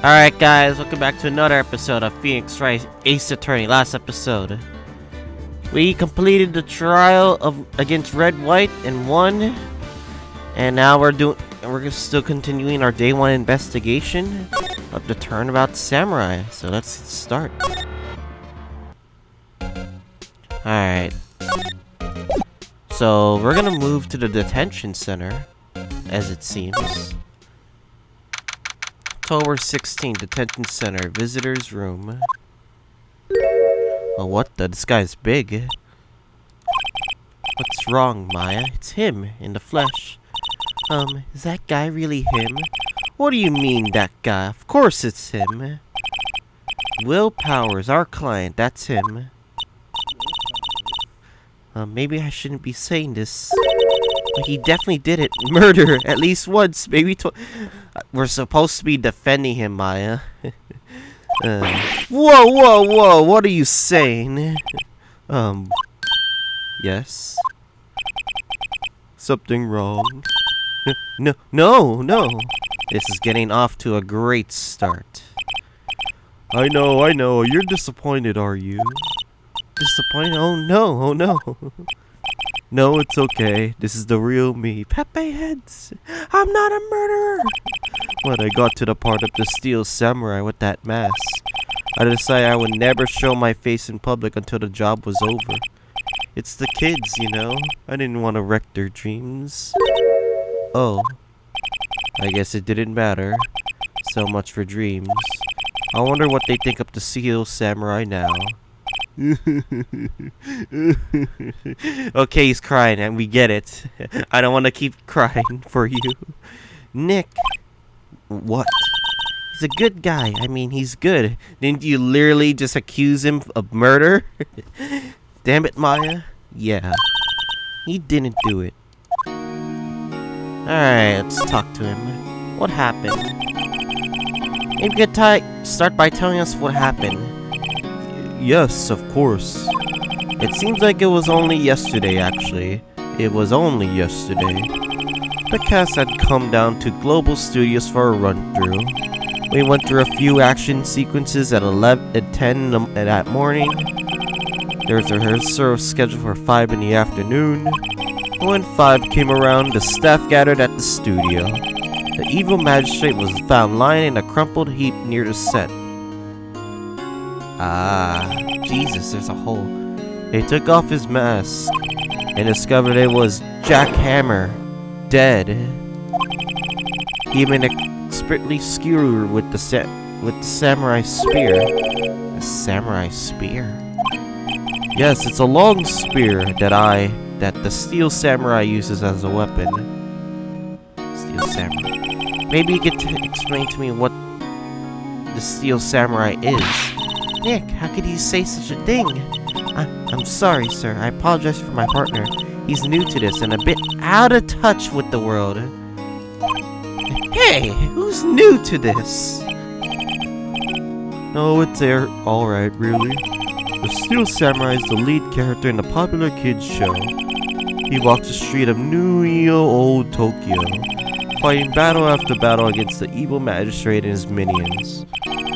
Alright guys, welcome back to another episode of Phoenix Wright Ace Attorney. Last episode, we completed the trial against Red, White, and won. And now we're still continuing our day one investigation of the turnabout samurai. So let's start. Alright. So we're gonna move to the detention center, as it seems. October 16th, Detention Center, Visitor's Room. Oh, what the? This guy's big. What's wrong, Maya? It's him, in the flesh. Is that guy really him? What do you mean, that guy? Of course it's him. Will Powers, our client, that's him. Maybe I shouldn't be saying this. But he definitely did it. Murder, at least once, maybe we're supposed to be defending him, Maya. Whoa, what are you saying? Yes? Something wrong? No. This is getting off to a great start. I know. You're disappointed, are you? Disappointed? Oh no. No, it's okay. This is the real me. Pepe heads. I'm not a murderer. When I got to the part of the steel samurai with that mask, I decided I would never show my face in public until the job was over. It's the kids, you know. I didn't want to wreck their dreams. Oh. I guess it didn't matter. So much for dreams. I wonder what they think of the steel samurai now. Okay, he's crying and we get it. I don't want to keep crying for you. Nick. What? He's a good guy. I mean, he's good. Didn't you literally just accuse him of murder? Damn it, Maya. Yeah. He didn't do it. Alright, let's talk to him. What happened? Maybe you could start by telling us what happened. Yes, of course. It seems like it was only yesterday, actually. It was only yesterday. The cast had come down to Global Studios for a run-through. We went through a few action sequences at 10 that morning. There was a rehearsal scheduled for 5 in the afternoon. When 5 came around, the staff gathered at the studio. The evil magistrate was found lying in a crumpled heap near the set. Ah, Jesus, there's a hole. They took off his mask and discovered it was Jack Hammer, dead. He had been expertly skewered with the samurai spear. A samurai spear? Yes, it's a long spear that the steel samurai uses as a weapon. Steel samurai. Maybe you could explain to me what the steel samurai is. Nick, how could you say such a thing? I'm sorry, sir. I apologize for my partner. He's new to this and a bit out of touch with the world. Hey, who's new to this? No, it's alright, really. The Steel Samurai is the lead character in the popular kids show. He walks the street of New Old Tokyo, fighting battle after battle against the evil magistrate and his minions.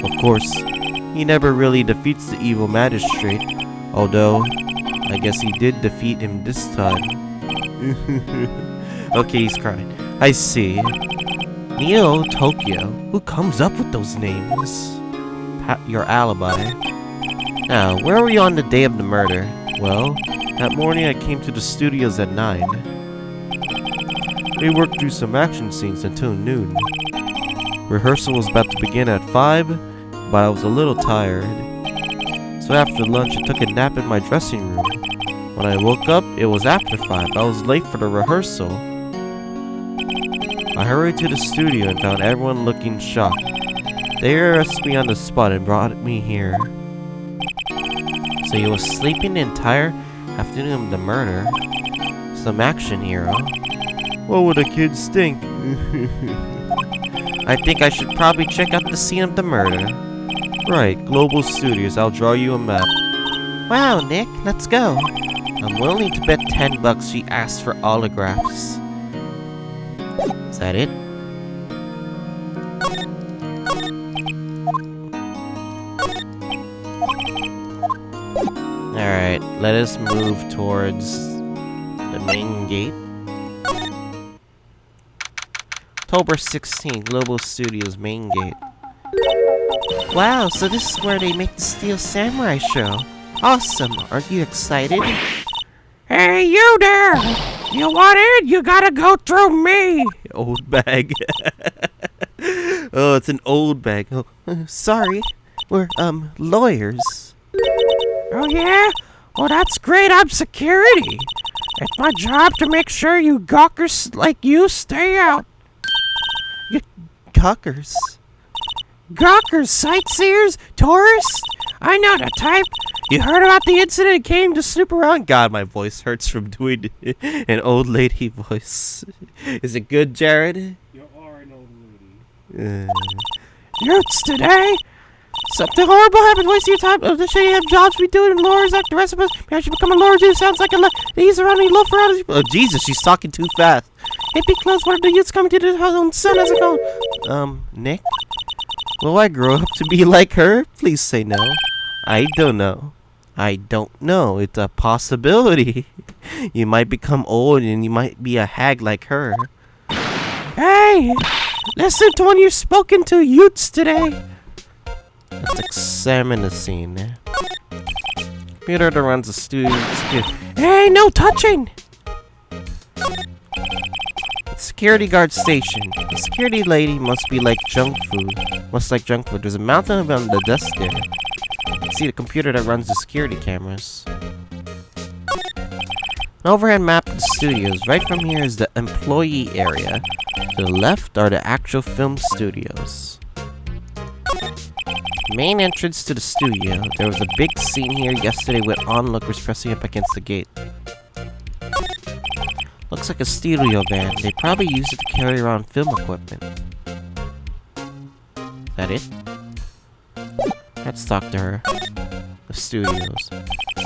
Of course, he never really defeats the evil magistrate, although I guess he did defeat him this time. Okay, he's crying. I see. Neo Tokyo? Who comes up with those names? Your alibi. Now, where were you on the day of the murder? Well, that morning I came to the studios at 9. We worked through some action scenes until noon. Rehearsal was about to begin at 5. But I was a little tired. So after lunch, I took a nap in my dressing room. When I woke up, it was after 5. I was late for the rehearsal. I hurried to the studio and found everyone looking shocked. They arrested me on the spot and brought me here. So you was sleeping the entire afternoon of the murder? Some action hero. What would the kids think? I think I should probably check out the scene of the murder. Right, Global Studios. I'll draw you a map. Wow, Nick, let's go. I'm willing to bet $10 she asked for autographs. Is that it? Let us move towards the main gate. October 16th, Global Studios main gate. Wow, so this is where they make the Steel Samurai show. Awesome, aren't you excited? Hey, you there! You want in? You gotta go through me! Old bag. Oh, it's an old bag. Oh, sorry. We're, lawyers. Oh, yeah? Well, that's great. I'm security. It's my job to make sure you gawkers like you stay out. Gawkers? Gawkers, sightseers, tourists? I know the type. You heard about the incident and came to snoop around? God, my voice hurts from doing an old lady voice. Is it good, Jared? You are an old lady. Youths today? Something horrible happened wasting your time of the shit you have jobs to be doing and lawyers like the rest of us. Maybe I should become a lawyer too. Sounds like these around me loaf around. Oh, Jesus, she's talking too fast. It'd be close. One of the youths coming to the own son as it goes. Nick? Will I grow up to be like her? Please say no. I don't know. I don't know. It's a possibility. You might become old and you might be a hag like her. Hey! Listen to when you're spoken to, youths today. Let's examine the scene. Computer that runs the studio. Hey, no touching! Security guard station. The security lady must be like junk food. There's a mountain on the desk there. See the computer that runs the security cameras. An overhead map of the studios. Right from here is the employee area. To the left are the actual film studios. Main entrance to the studio. There was a big scene here yesterday with onlookers pressing up against the gate. Looks like a studio van. They probably use it to carry around film equipment. Is that it? Let's talk to her. The studios.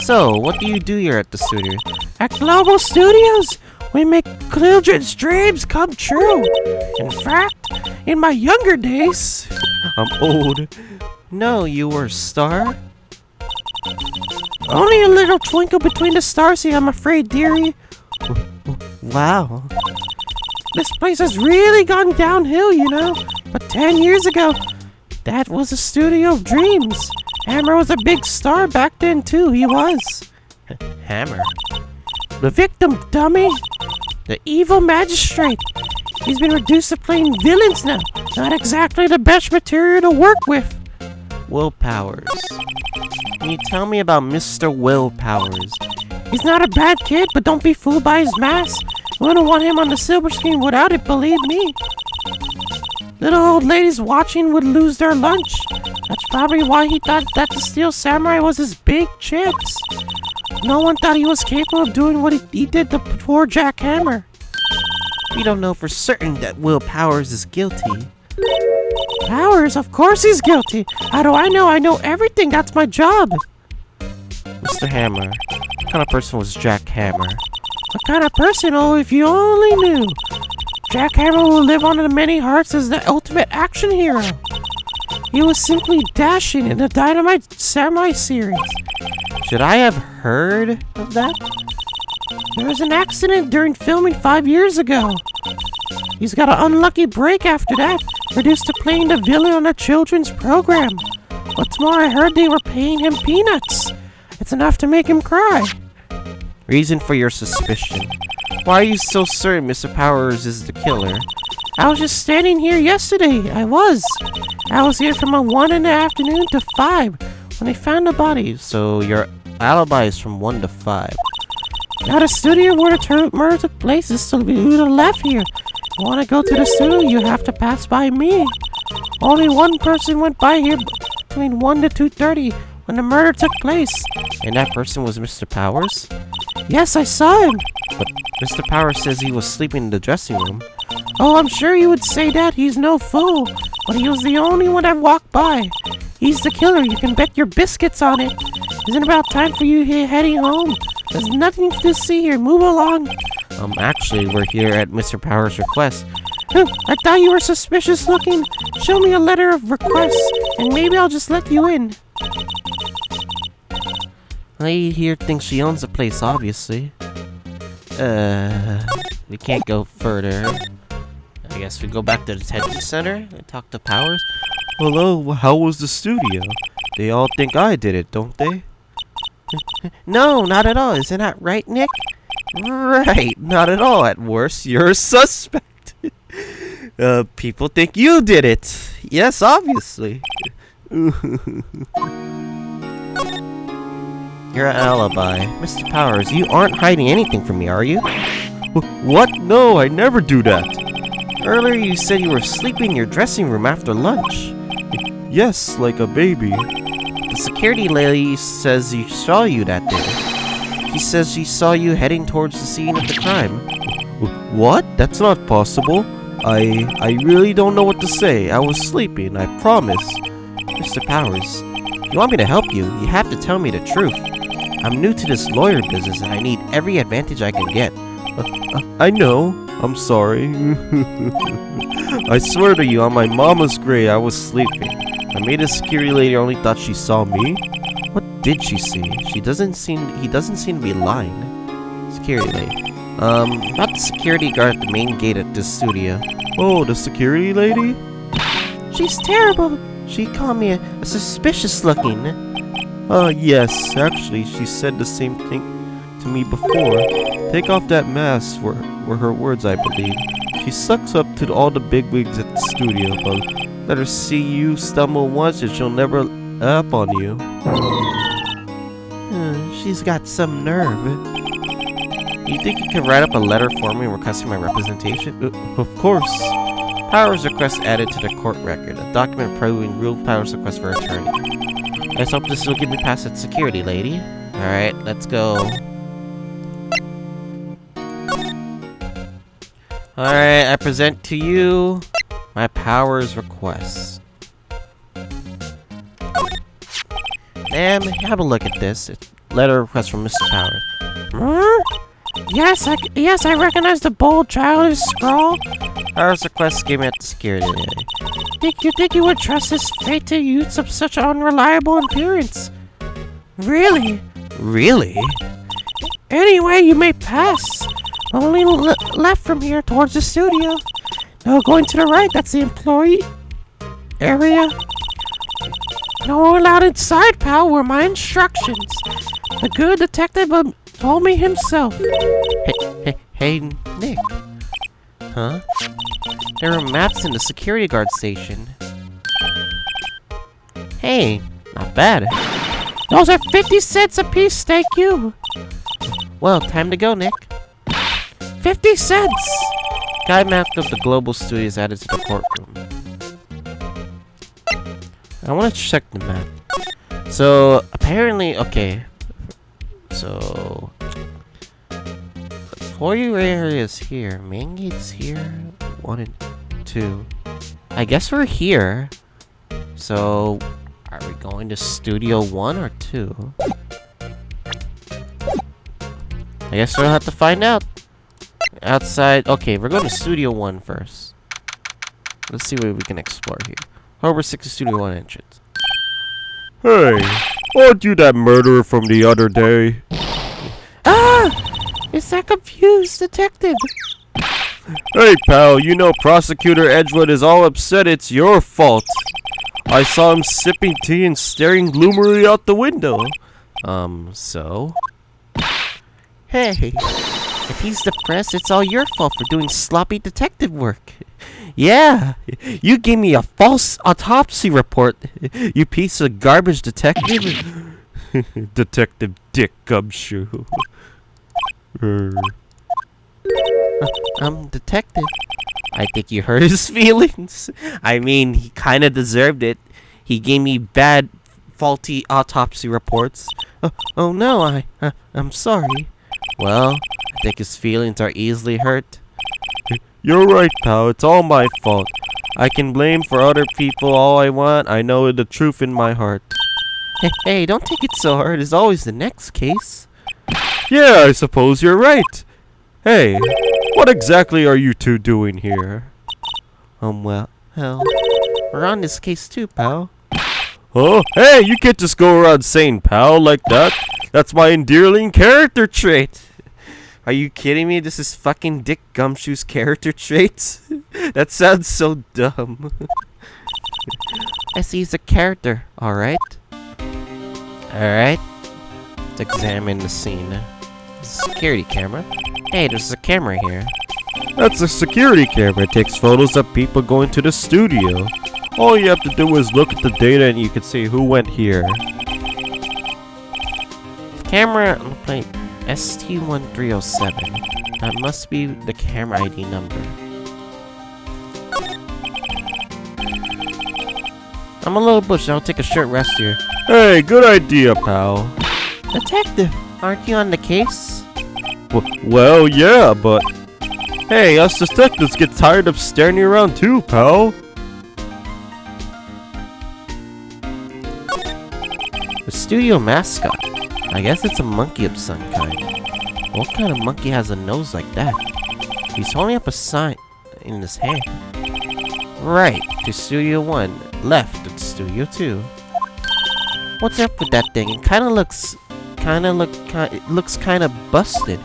So, what do you do here at the studio? At Global Studios, we make children's dreams come true. In fact, in my younger days... I'm old. No, you were a star? Only a little twinkle between the stars here, I'm afraid, dearie. Wow. This place has really gone downhill, you know. But 10 years ago, that was a studio of dreams. Hammer was a big star back then, too. He was. Hammer? The victim, dummy. The evil magistrate. He's been reduced to playing villains now. Not exactly the best material to work with. Will Powers. Can you tell me about Mr. Will Powers? He's not a bad kid, but don't be fooled by his mask. We don't want him on the silver screen without it, believe me. Little old ladies watching would lose their lunch. That's probably why he thought that the Steel Samurai was his big chance. No one thought he was capable of doing what he did to poor Jack Hammer. We don't know for certain that Will Powers is guilty. Powers? Of course he's guilty. How do I know? I know everything. That's my job. Mr. Hammer, what kind of person was Jack Hammer? What kind of person? Oh, if you only knew. Jack Hammer will live on in many hearts as the ultimate action hero. He was simply dashing in the Dynamite Samurai series. Should I have heard of that? There was an accident during filming 5 years ago. He's got an unlucky break after that, reduced to playing the villain on a children's program. What's more, I heard they were paying him peanuts. It's enough to make him cry. Reason for your suspicion. Why are you so certain Mr. Powers is the killer? I was just standing here yesterday. I was here from 1 in the afternoon to 5 when they found the body. So your alibi is from 1 to 5. Now the studio where the murder took place is to the left here. If you want to go to the studio, you have to pass by me. Only one person went by here between 1 to 2:30 when the murder took place. And that person was Mr. Powers? Yes, I saw him. But Mr. Powers says he was sleeping in the dressing room. Oh, I'm sure you would say that. He's no fool. But he was the only one that walked by. He's the killer. You can bet your biscuits on it. Isn't it about time for you here heading home? There's nothing to see here. Move along. Actually, we're here at Mr. Powers' request. I thought you were suspicious looking. Show me a letter of request, and maybe I'll just let you in. lady here thinks she owns the place, obviously. We can't go further. I guess we go back to the detention center and talk to Powers. Hello, how was the studio? They all think I did it, don't they? No, not at all. Isn't that right, Nick? Right, not at all. At worst, you're a suspect. People think you did it. Yes, obviously. Your alibi. Mr. Powers, you aren't hiding anything from me, are you? What? No, I never do that. Earlier you said you were sleeping in your dressing room after lunch. Yes, like a baby. The security lady says she saw you that day. She says she saw you heading towards the scene of the crime. What? That's not possible. I really don't know what to say. I was sleeping, I promise. Mr. Powers, if you want me to help you, you have to tell me the truth. I'm new to this lawyer business and I need every advantage I can get. I know. I'm sorry. I swear to you, on my mama's grave, I was sleeping. I made a security lady only thought she saw me. What did she see? He doesn't seem to be lying. Security lady. About the security guard at the main gate at this studio. Oh, the security lady? She's terrible. She called me a suspicious looking. Yes, actually, she said the same thing to me before. Take off that mask, were her words, I believe. She sucks up to all the bigwigs at the studio, but let her see you stumble once and she'll never up on you. She's got some nerve. You think you could write up a letter for me requesting my representation? Of course. Powers request added to the court record. A document proving real Powers request for attorney. Let's hope this will give me past that security lady. Alright, let's go. Alright, I present to you my Powers request. Ma'am, have a look at this. It's letter request from Mr. Powers. Yes, I recognize the bold, childish scrawl. Powers request given at the security lady. You think you would trust this fate to youths of such unreliable appearance? Really? Really? Anyway, you may pass. Only left from here towards the studio. No, going to the right, that's the employee area. No one allowed inside, pal, were my instructions. The good detective told me himself. Hey, Nick. Huh? There are maps in the security guard station. Hey, not bad. Those are 50 cents a piece, thank you. Well, time to go, Nick. 50 cents! Guy mapped of the global studios added to the courtroom. I want to check the map. So, apparently, okay. So, for you areas here. Main gate's here. 1 and 2. I guess we're here. So, are we going to Studio 1 or 2? I guess we'll have to find out. Outside. Okay, we're going to Studio 1 first. Let's see what we can explore here. Harbor 6 Studio 1 entrance. Hey, aren't you that murderer from the other day? Ah! It's that confused detective. Hey, pal, you know Prosecutor Edgewood is all upset it's your fault. I saw him sipping tea and staring gloomily out the window. So? Hey, if he's depressed, it's all your fault for doing sloppy detective work. Yeah, you gave me a false autopsy report, you piece of garbage detective. Detective Dick Gumshoe. Detective. I think you hurt his feelings. I mean, he kinda deserved it. He gave me bad, faulty autopsy reports. Oh no, I'm sorry. Well, I think his feelings are easily hurt. You're right, pal. It's all my fault. I can blame for other people all I want. I know the truth in my heart. Hey, don't take it so hard. It's always the next case. Yeah, I suppose you're right. Hey, what exactly are you two doing here? Well, we're on this case too, pal. Oh, hey, you can't just go around saying pal like that. That's my endearing character trait. Are you kidding me? This is fucking Dick Gumshoe's character traits? That sounds so dumb. I see he's a character, alright? Alright. Let's examine the scene. Security camera. Hey, there's a camera here. That's a security camera. It takes photos of people going to the studio. All you have to do is look at the data and you can see who went here. Camera on the plate ST1307. That must be the camera ID number. I'm a little bushy. I'll take a short rest here. Hey, good idea, pal. Detective, aren't you on the case? Well, yeah, but... Hey, us detectives get tired of staring you around too, pal. The studio mascot. I guess it's a monkey of some kind. What kind of monkey has a nose like that? He's holding up a sign in his hand. Right to Studio 1, left to Studio 2. What's up with that thing? It looks kind of busted.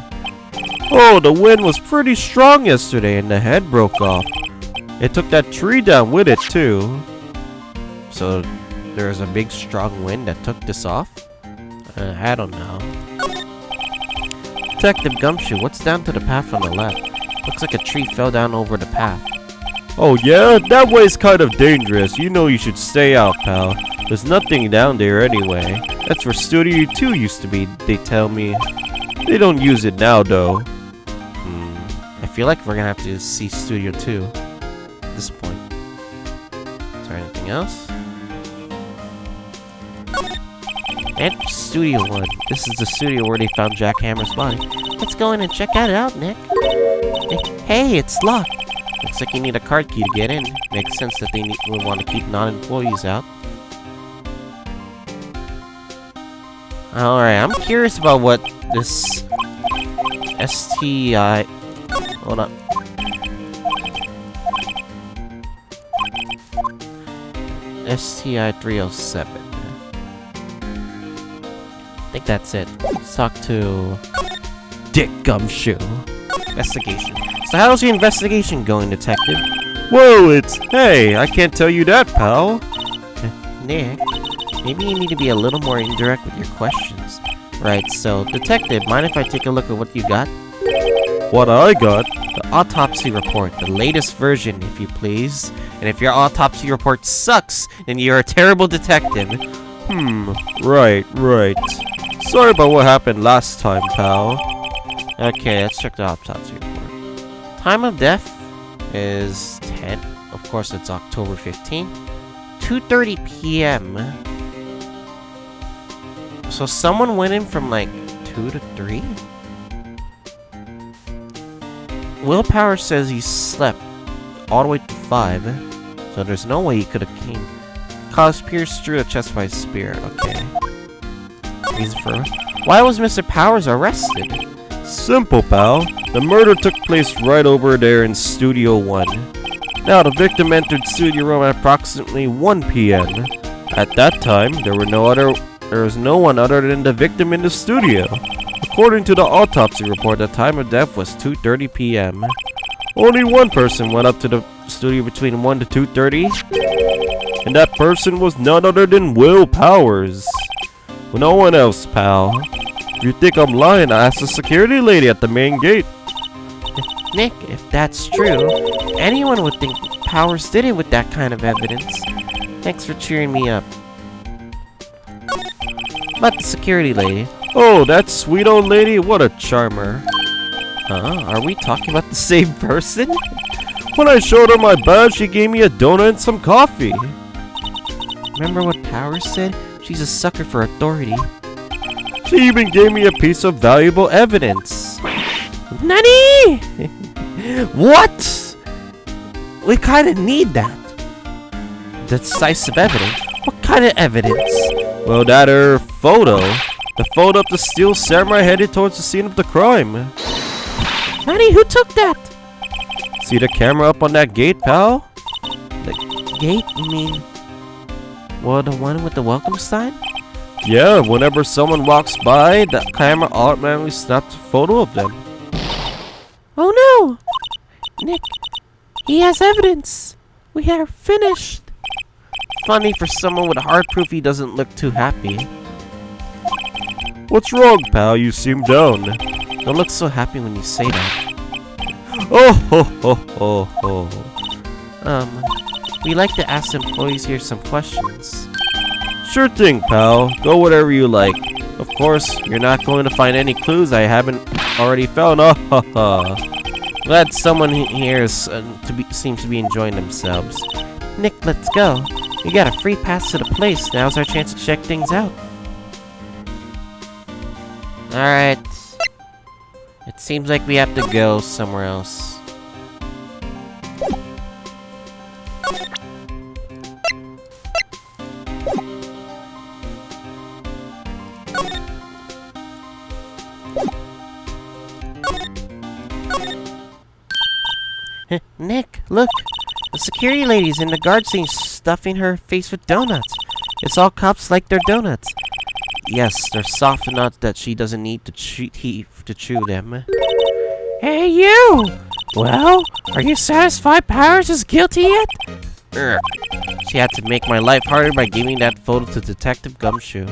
Oh, the wind was pretty strong yesterday and the head broke off. It took that tree down with it too. So there's a big strong wind that took this off? I don't know. Detective Gumshoe, what's down to the path on the left? Looks like a tree fell down over the path. Oh yeah? That way's kind of dangerous. You know you should stay out, pal. There's nothing down there anyway. That's where Studio 2 used to be, they tell me. They don't use it now, though. I feel like we're gonna have to see Studio 2 at this point. Is there anything else? And Studio 1. This is the studio where they found Jack Hammer's body. Let's go in and check that out, Nick. Hey, it's locked. Looks like you need a card key to get in. Makes sense that they would want to keep non-employees out. Alright, I'm curious about what this STI... Hold on. STI 307. I think that's it. Let's talk to Dick Gumshoe. Investigation. So how's your investigation going, detective? Whoa, it's... Hey, I can't tell you that, pal. Nick, maybe you need to be a little more indirect with your questions. Right, so, detective, mind if I take a look at what you got? What I got? The autopsy report, the latest version, if you please. And if your autopsy report sucks, then you're a terrible detective. Right. Sorry about what happened last time, pal. Okay, let's check the autopsy report. Time of death is 10. Of course, it's October 15th. 2:30 p.m. So someone went in from like 2 to 3? Willpower says he slept all the way to 5. So there's no way he could have came. Caused pierced through the chest by a spear. Okay. Reason for... Why was Mr. Powers arrested? Simple, pal. The murder took place right over there in Studio 1. Now, the victim entered Studio Room at approximately 1 p.m. At that time, there was no one other than the victim in the studio. According to the autopsy report, the time of death was 2:30 p.m. Only one person went up to the studio between 1 to 2:30, and that person was none other than Will Powers. No one else, pal. If you think I'm lying, I asked the security lady at the main gate. Nick, if that's true, anyone would think Powers did it with that kind of evidence. Thanks for cheering me up. About the security lady. Oh, that sweet old lady? What a charmer. Are we talking about the same person? When I showed her my badge, she gave me a donut and some coffee. Remember what Powers said? She's a sucker for authority. She even gave me a piece of valuable evidence. Nani? What? We kinda need that. Decisive evidence? What kind of evidence? Well, that her photo. The photo of the steel samurai headed towards the scene of the crime. Nani, who took that? See the camera up on that gate, pal? The gate? You mean... Well, the one with the welcome sign? Yeah, whenever someone walks by, the camera automatically snaps a photo of them. Oh no! Nick, he has evidence. We are finished. Funny, for someone with hard proof, he doesn't look too happy. What's wrong, pal? You seem down. Don't look so happy when you say that. Oh ho ho ho ho. We like to ask employees here some questions. Sure thing, pal. Go whatever you like. Of course, you're not going to find any clues I haven't already found. Oh ha ha. Glad someone here seems to be enjoying themselves. Nick, let's go. We got a free pass to the place. Now's our chance to check things out. Alright. It seems like we have to go somewhere else. Nick, look! The security lady's in the guard scene stuffing her face with donuts. It's all cops like their donuts. Yes, they're soft enough that she doesn't need to chew them. Hey, you! Well, are you satisfied Powers is guilty yet? Urgh. She had to make my life harder by giving that photo to Detective Gumshoe.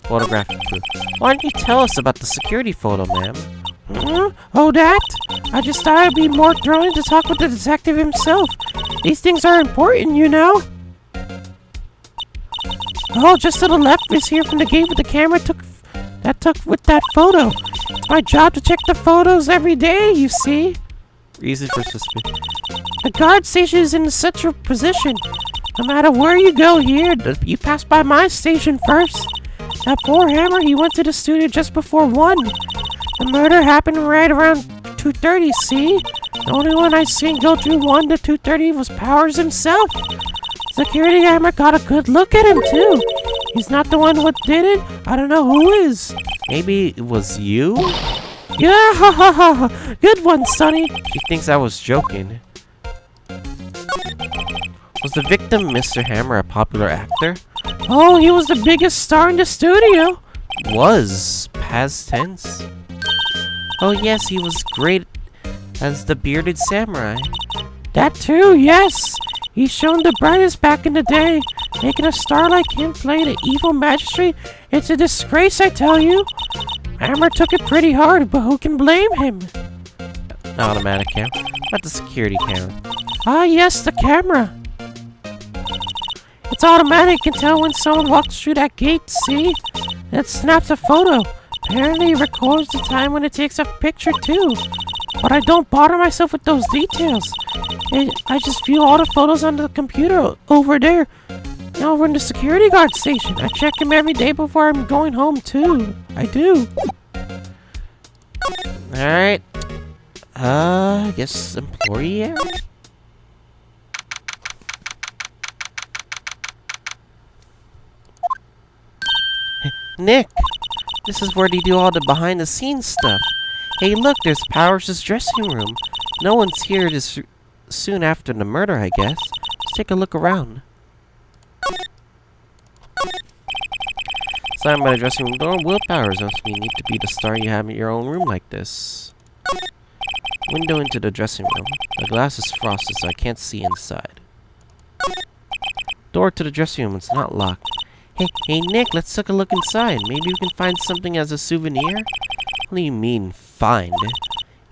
Photographic proof. Why don't you tell us about the security photo, ma'am? Oh, that? I just thought it'd be more thrilling to talk with the detective himself. These things are important, you know? Oh, just to the left is here from the gate with the camera took with that photo. It's my job to check the photos every day, you see. Reason for suspicion. The guard station is in such a position. No matter where you go here, you pass by my station first. That poor Hammer, he went to the studio just before 1. The murder happened right around 2:30, see? The only one I seen go through 1 to 2:30 was Powers himself. Security Hammer got a good look at him, too. He's not the one who did it. I don't know who is. Maybe it was you? Yeah, ha ha ha. Good one, Sonny. She thinks I was joking. Was the victim Mr. Hammer a popular actor? Oh, he was the biggest star in the studio. Was. Past tense? Oh yes, he was great As the bearded samurai. That too, yes. He's shown the brightest back in the day. Making a star like him play the evil magistrate, it's a disgrace, I tell you. Hammer took it pretty hard, but who can blame him? Automatic camera. Not the security camera. Ah yes, the camera. It's automatic, you can tell when someone walks through that gate, see? It snaps a photo. Apparently it records the time when it takes a picture too. But I don't bother myself with those details. I just view all the photos on the computer over there. Over in the security guard station. I check him every day before I'm going home too. I do. Alright. I guess employee area? Nick! This is where they do all the behind-the-scenes stuff. Hey, look, there's Powers' dressing room. No one's here this soon after the murder, I guess. Let's take a look around. Signed by the dressing room door, Will Powers. Must be neat to be the star you have in your own room like this. Window into the dressing room. The glass is frosted, so I can't see inside. Door to the dressing room. It's not locked. Hey, Nick, let's take a look inside. Maybe we can find something as a souvenir? What do you mean, find?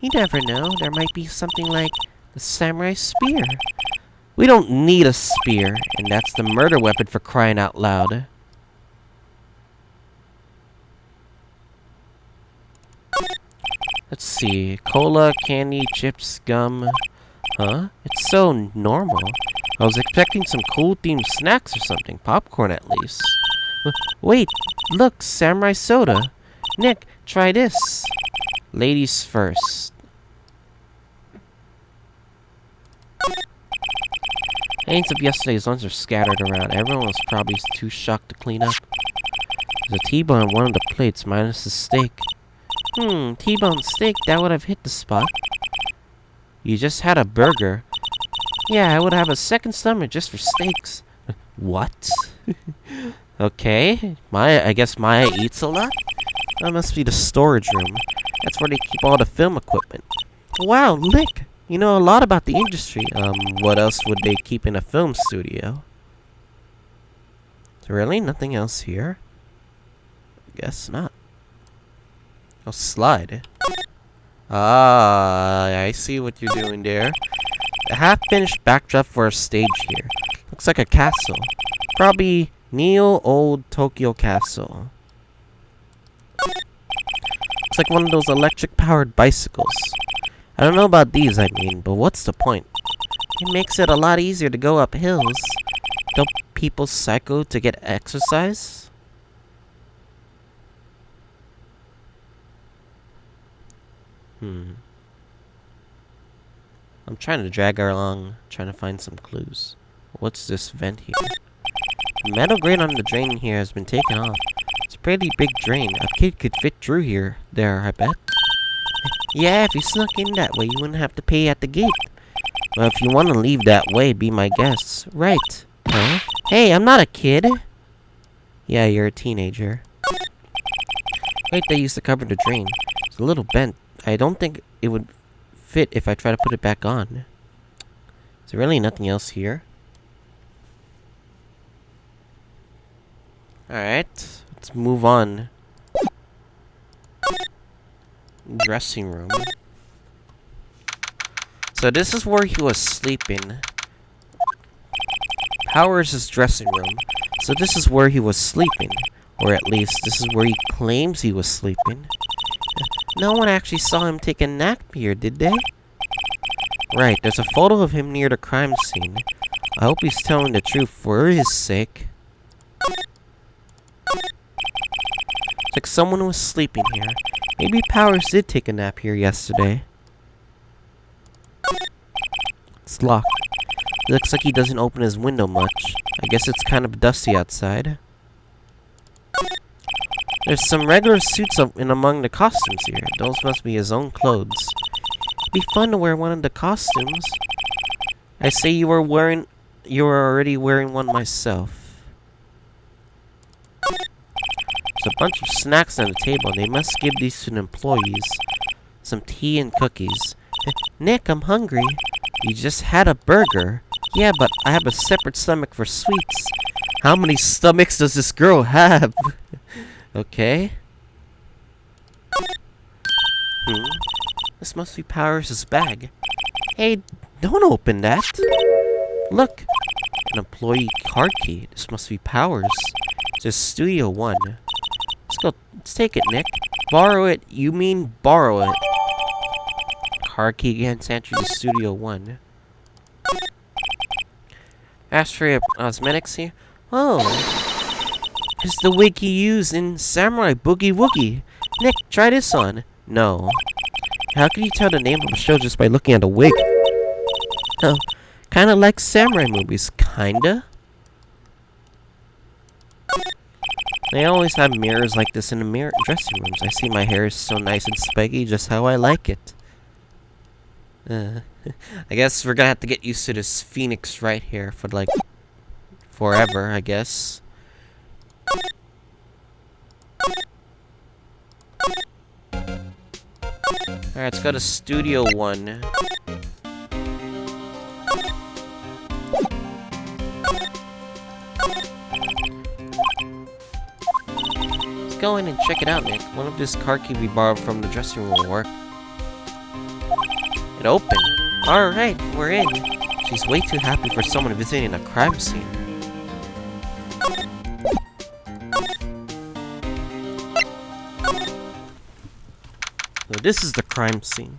You never know. There might be something like the samurai spear. We don't need a spear, and that's the murder weapon for crying out loud. Let's see. Cola, candy, chips, gum. Huh? It's so normal. I was expecting some cool themed snacks or something. Popcorn, at least. Wait, look, samurai soda. Nick, try this. Ladies first. Aints of yesterday's lunch are scattered around. Everyone was probably too shocked to clean up. There's a T-bone on one of the plates, minus the steak. T-bone steak, that would have hit the spot. You just had a burger. Yeah, I would have a second stomach just for steaks. What? Okay, I guess Maya eats a lot? That must be the storage room. That's where they keep all the film equipment. Wow, Lick! You know a lot about the industry. What else would they keep in a film studio? Really? Nothing else here? Guess not. Oh, slide. Ah, I see what you're doing there. A half-finished backdrop for a stage here. Looks like a castle. Probably Neo Old Tokyo Castle. Looks like one of those electric-powered bicycles. I don't know about these, I mean, but what's the point? It makes it a lot easier to go up hills. Don't people cycle to get exercise? I'm trying to drag her along, trying to find some clues. What's this vent here? The metal grate on the drain here has been taken off. It's a pretty big drain. A kid could fit through here. There, I bet. Yeah, if you snuck in that way, you wouldn't have to pay at the gate. Well, if you want to leave that way, be my guest. Right. Huh? Hey, I'm not a kid. Yeah, you're a teenager. Wait, they used to cover the drain. It's a little bent. I don't think it would fit if I try to put it back on. Is there really nothing else here? Alright, let's move on. Dressing room. So this is where he was sleeping. Powers' his dressing room. So this is where he was sleeping. Or at least, this is where he claims he was sleeping. No one actually saw him take a nap here, did they? Right, there's a photo of him near the crime scene. I hope he's telling the truth for his sake. It's like someone was sleeping here. Maybe Powers did take a nap here yesterday. It's locked. It looks like he doesn't open his window much. I guess it's kind of dusty outside. There's some regular suits up in among the costumes here. Those must be his own clothes. It'd be fun to wear one of the costumes. I say you were already wearing one myself. There's a bunch of snacks on the table. They must give these to the employees. Some tea and cookies. Nick, I'm hungry. You just had a burger. Yeah, but I have a separate stomach for sweets. How many stomachs does this girl have? Okay. This must be Powers' bag. Hey, don't open that. Look. An employee card key. This must be Powers. It says Studio 1. Let's take it, Nick. Borrow it. You mean borrow it. Card key again, sent you to Studio 1. Ask for your cosmetics here. Oh. It's the wig he used in Samurai Boogie Woogie. Nick, try this on. No. How can you tell the name of a show just by looking at a wig? Oh, kinda like samurai movies, kinda? They always have mirrors like this in the dressing rooms. I see my hair is so nice and spiky, just how I like it. I guess we're gonna have to get used to this Phoenix right here for like forever, I guess. Alright, let's go to Studio 1. Let's go in and check it out, Nick. One of this car key we borrowed from the dressing room will work. It opened. Alright, we're in. She's way too happy for someone visiting a crime scene. So this is the crime scene.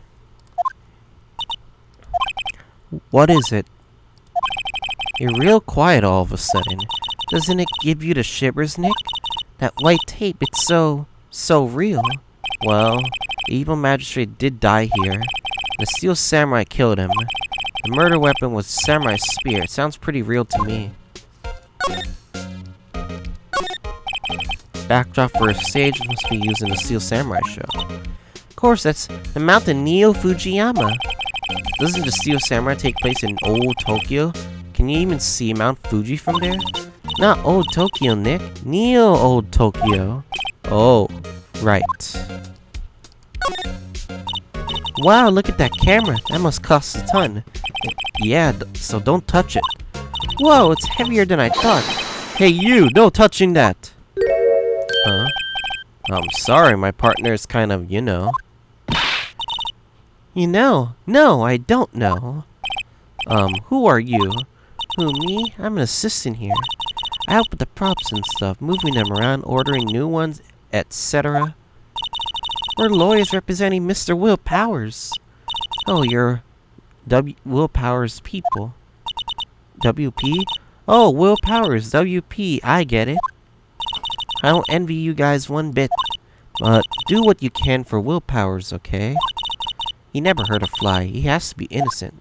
What is it? You're real quiet all of a sudden. Doesn't it give you the shivers, Nick? That white tape, it's so real. Well, the evil magistrate did die here. The steel samurai killed him. The murder weapon was samurai spear. It sounds pretty real to me. Backdrop for a stage must be used in the Steel Samurai show. Of course, that's the mountain Neo Fujiyama. Doesn't the Steel Samurai take place in old Tokyo? Can you even see Mount Fuji from there? Not Old Tokyo, Nick. Neo Old Tokyo. Oh, right. Wow, look at that camera. That must cost a ton. Yeah, so don't touch it. Whoa, it's heavier than I thought. Hey, you, no touching that. Huh? I'm sorry, my partner is kind of, you know. You know? No, I don't know. Who are you? Who, me? I'm an assistant here. I help with the props and stuff, moving them around, ordering new ones, etc. We're lawyers representing Mr. Will Powers. Oh, you're Will Powers people. WP? Oh, Will Powers, WP, I get it. I don't envy you guys one bit, but do what you can for Will Powers, okay? He never hurt a fly. He has to be innocent.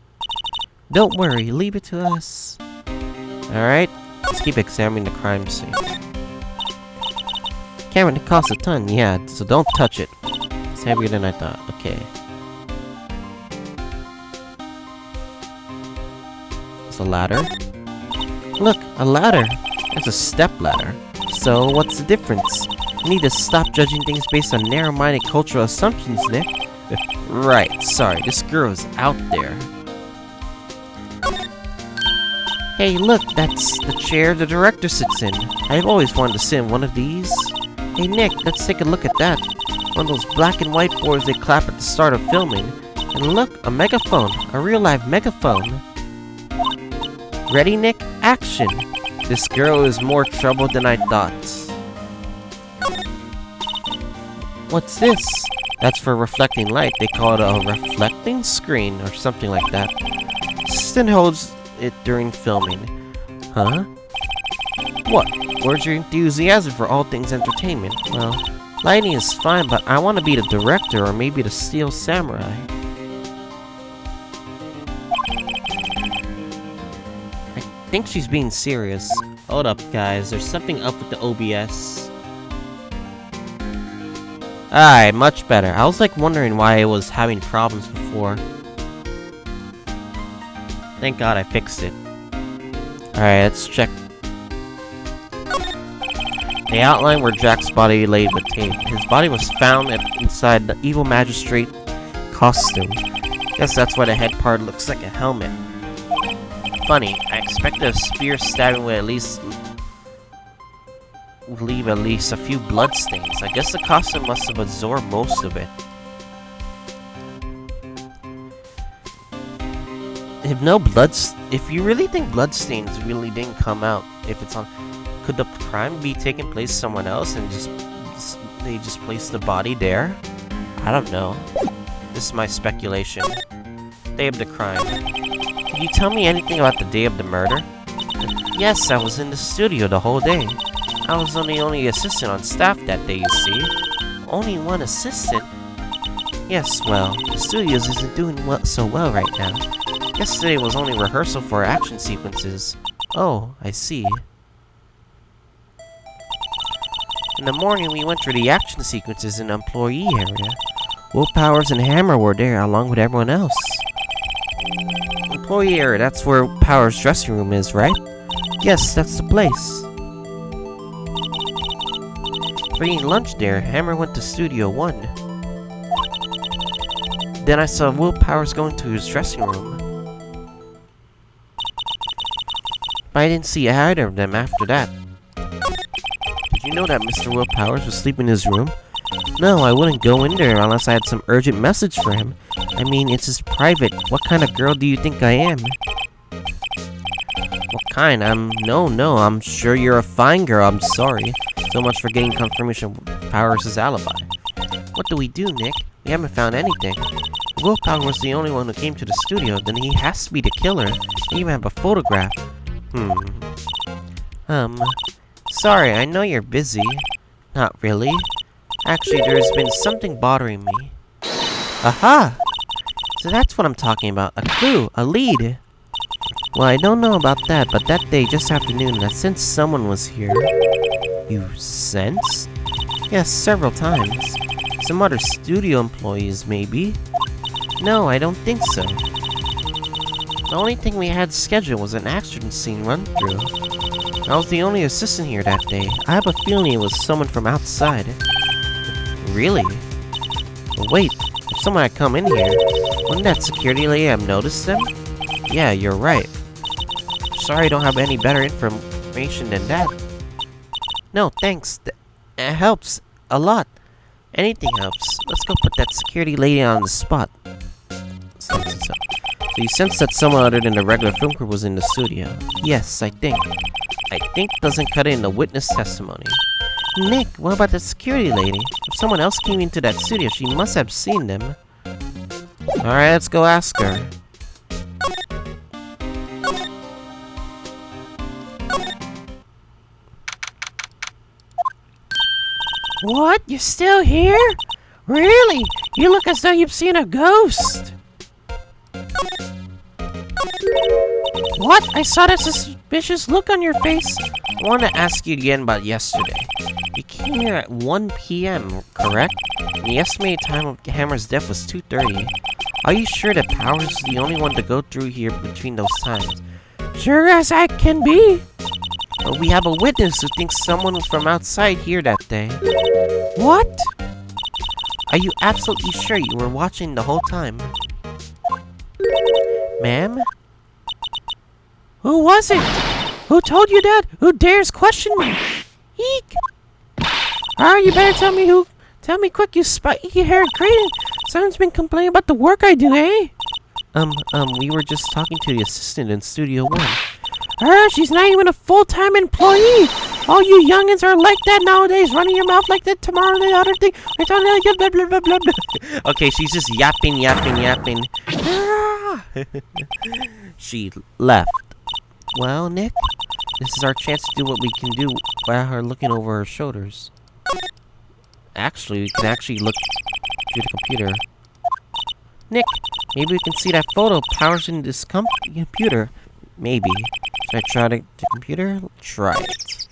Don't worry, leave it to us. Alright, let's keep examining the crime scene. Cameron, it costs a ton, yeah, so don't touch it. It's heavier than I thought, okay. It's a ladder. Look, a ladder. It's a step ladder. So, what's the difference? You need to stop judging things based on narrow-minded cultural assumptions, Nick. Right, sorry, this girl is out there. Hey, look, that's the chair the director sits in. I've always wanted to sit in one of these. Hey, Nick, let's take a look at that. One of those black and white boards they clap at the start of filming. And look, a megaphone. A real-life megaphone. Ready, Nick? Action! This girl is more trouble than I thought. What's this? That's for reflecting light. They call it a reflecting screen or something like that. Assistant holds it during filming. Huh? What? Where's your enthusiasm for all things entertainment? Well, lighting is fine, but I want to be the director or maybe the Steel Samurai. I think she's being serious. Hold up, guys. There's something up with the OBS. Alright, much better. I was like wondering why it was having problems before. Thank God I fixed it. Alright, let's check. They outline where Jack's body laid with tape. His body was found inside the evil magistrate costume. Guess that's why the head part looks like a helmet. Funny, I expected a spear stabbing would leave at least a few blood stains. I guess the costume must have absorbed most of it. If you really think bloodstains really didn't come out, if it's on, could the crime be taking place somewhere else and they just placed the body there? I don't know. This is my speculation. Day of the crime. Can you tell me anything about the day of the murder? Yes, I was in the studio the whole day. I was the only assistant on staff that day, you see. Only one assistant? Yes, well, the studios isn't doing so well right now. Yesterday was only rehearsal for action sequences. Oh, I see. In the morning, we went through the action sequences in the employee area. Will Powers and Hammer were there along with everyone else. Employee area, that's where Powers' dressing room is, right? Yes, that's the place. For eating lunch there, Hammer went to Studio 1. Then I saw Will Powers go into his dressing room. But I didn't see either of them after that. Did you know that Mr. Will Powers was sleeping in his room? No, I wouldn't go in there unless I had some urgent message for him. I mean, it's his private. What kind of girl do you think I am? What kind? No, I'm sure you're a fine girl, I'm sorry. So much for getting confirmation of Powers' alibi. What do we do, Nick? We haven't found anything. If Will Powers was the only one who came to the studio, then he has to be the killer. They even have a photograph. Sorry, I know you're busy. Not really. Actually, there's been something bothering me. Aha! So that's what I'm talking about. A clue, a lead. Well, I don't know about that, but that day, just afternoon, I sensed someone was here. You sensed? Yes, several times. Some other studio employees, maybe? No, I don't think so. The only thing we had scheduled was an action scene run-through. I was the only assistant here that day. I have a feeling it was someone from outside. Really? Wait, if someone had come in here, wouldn't that security lady have noticed them? Yeah, you're right. Sorry I don't have any better information than that. No, thanks. It helps a lot. Anything helps. Let's go put that security lady on the spot. So you sense that someone other than the regular film crew was in the studio? Yes, I think. I think doesn't cut in the witness testimony. Nick, what about the security lady? If someone else came into that studio, she must have seen them. Alright, let's go ask her. What? You're still here? Really? You look as though you've seen a ghost. What? I saw that suspicious look on your face. I want to ask you again about yesterday. You came here at 1 p.m., correct? And the estimated time of Hammer's death was 2:30. Are you sure that Power's the only one to go through here between those times? Sure as I can be. But we have a witness who thinks someone was from outside here that day. What? Are you absolutely sure you were watching the whole time? Ma'am? Who was it? Who told you that? Who dares question me? Eek! Alright, you better tell me who. Tell me quick, you spiky-haired cretin. Someone's been complaining about the work I do, eh? We were just talking to the assistant in Studio 1. She's not even a full-time employee. All you youngins are like that nowadays, running your mouth like that tomorrow and the other thing. Blah, blah, blah, blah, blah. Okay, she's just yapping. She left. Well, Nick, this is our chance to do what we can do while her looking over her shoulders. Actually, we can actually look through the computer. Nick, maybe we can see that photo Powers in this computer. Maybe. Should I try the computer? Try it.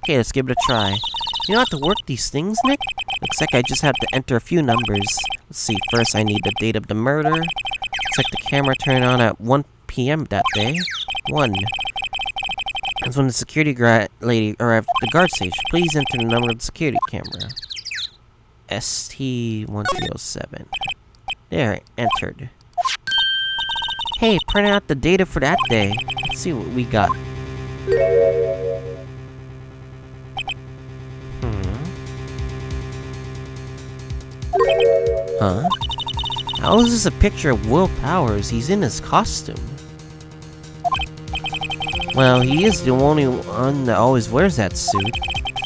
Okay, let's give it a try. You don't have to work these things, Nick? Looks like I just have to enter a few numbers. Let's see, first I need the date of the murder. Looks like the camera turned on at 1 p.m. that day. 1. That's when the security lady arrived at the guard station. Please enter the number of the security camera. ST1307. There, entered. Hey, print out the data for that day. Let's see what we got. Huh? How is this a picture of Will Powers? He's in his costume. Well, he is the only one that always wears that suit.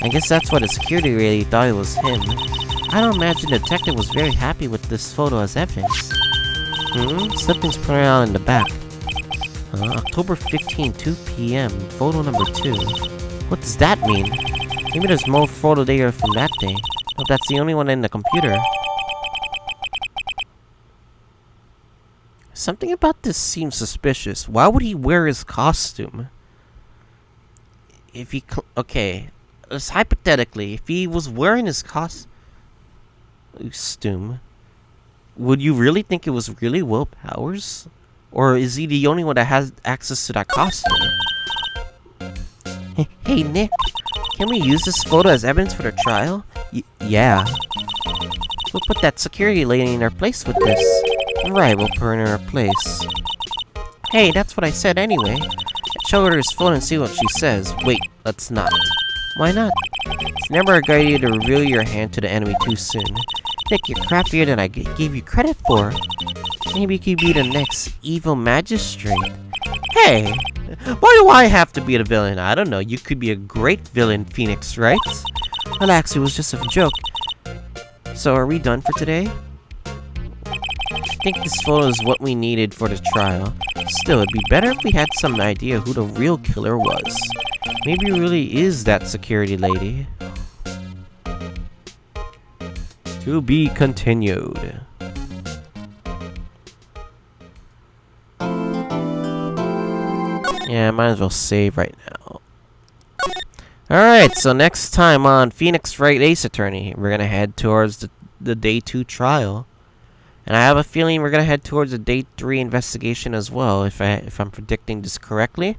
I guess that's why the security lady thought it was him. I don't imagine the detective was very happy with this photo as evidence. Something's printed out in the back. October 15, 2 p.m. Photo number 2. What does that mean? Maybe there's more photo data from that day. But that's the only one in the computer. Something about this seems suspicious. Why would he wear his costume? If he... Okay. Hypothetically, if he was wearing his costume... Would you really think it was really Will Powers? Or is he the only one that has access to that costume? Hey, Nick. Can we use this photo as evidence for the trial? Yeah. We'll put that security lady in her place with this. Right, we'll put her in her place. Hey, that's what I said anyway. Show her his phone and see what she says. Wait, let's not. Why not? It's never a good idea to reveal your hand to the enemy too soon. Nick, you're craftier than I gave you credit for. Maybe you could be the next evil magistrate. Hey! Why do I have to be the villain? I don't know, you could be a great villain, Phoenix, right? Relax, it was just a joke. So, are we done for today? I think this photo is what we needed for the trial. Still, it'd be better if we had some idea who the real killer was. Maybe it really is that security lady. To be continued. Yeah, I might as well save right now. Alright, so next time on Phoenix Wright Ace Attorney, we're gonna head towards the Day 2 trial. And I have a feeling we're gonna head towards the Day 3 investigation as well, if I'm predicting this correctly.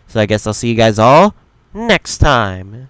So I guess I'll see you guys all next time.